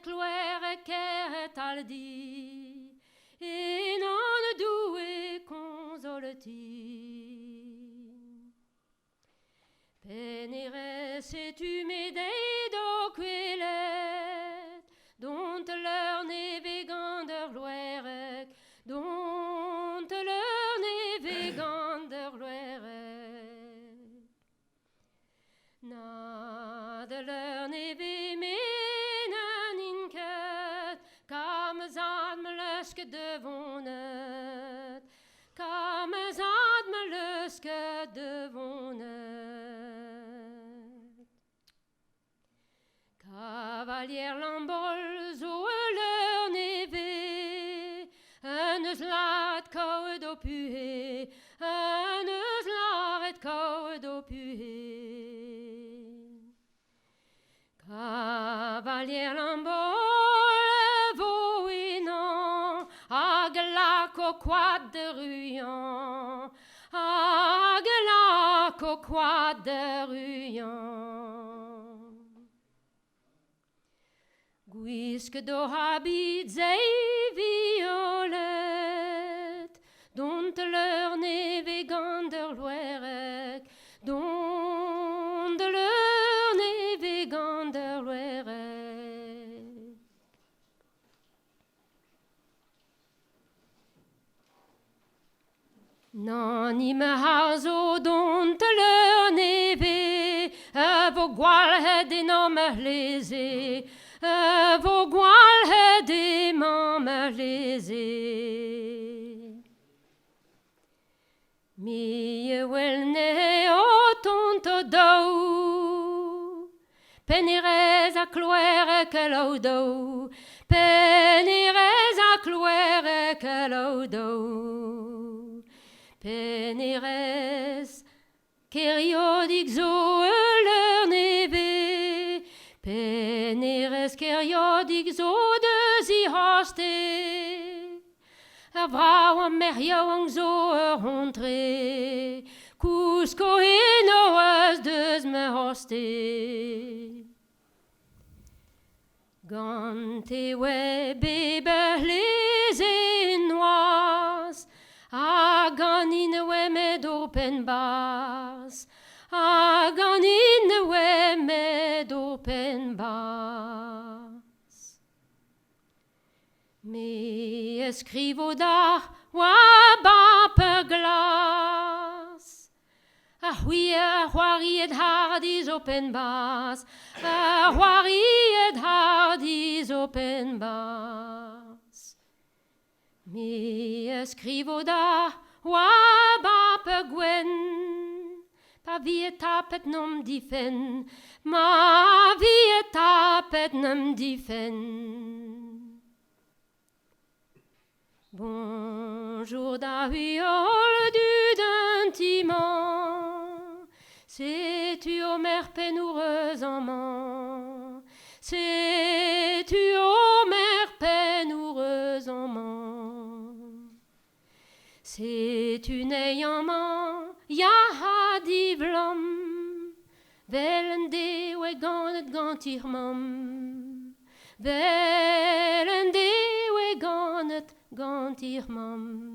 cloere keret aldi, et non doue consoleti. Penere se tu m'aidais do quelet, dont leur neve gander loerek, dont leur neve gander loerek. Na de leur neve menen inket, kam zad me luske devonet, kam zad me luske devonet. Cavalier lambol zo leur neve, un slaat koude op puhe, un slaat koude op puhe. Cavalier lambol voinan, agla quad de ruyan, agla quad de ruyan. Guisque do habit zei violet, dont leur neve gander loerek, dont leur neve gander loerek. Non i me hazo dont leur neve, vo gwalhed enom leze, vo gwalhed enom leze. Mi wel ne o tonto dou, penerez a cloere kelaudo, penerez a cloere kelaudo. Penerez keriodik zo leur neve, penerez keriodik zo de zi hoste. Vrou am merjouang zo hontre, kusko enoas deus me hoste. Gante we bebe les enoas, a ganin we med open bars, a ganin we med open bars. Me escrivo da wa ba per glas, a whiri et hardis open bars, a whiri et hardis open bars. Me escrivo da wa ba per gwen, pa vi tapet nom difen, ma vi tapet nom difen. Bonjour da huiol du dentiment, sais-tu ô mère penoureusement, sais-tu ô mère penoureusement, sais-tu n'ayant ya divlam, velende we ganet gantirmam, velende we ganet gantirmam.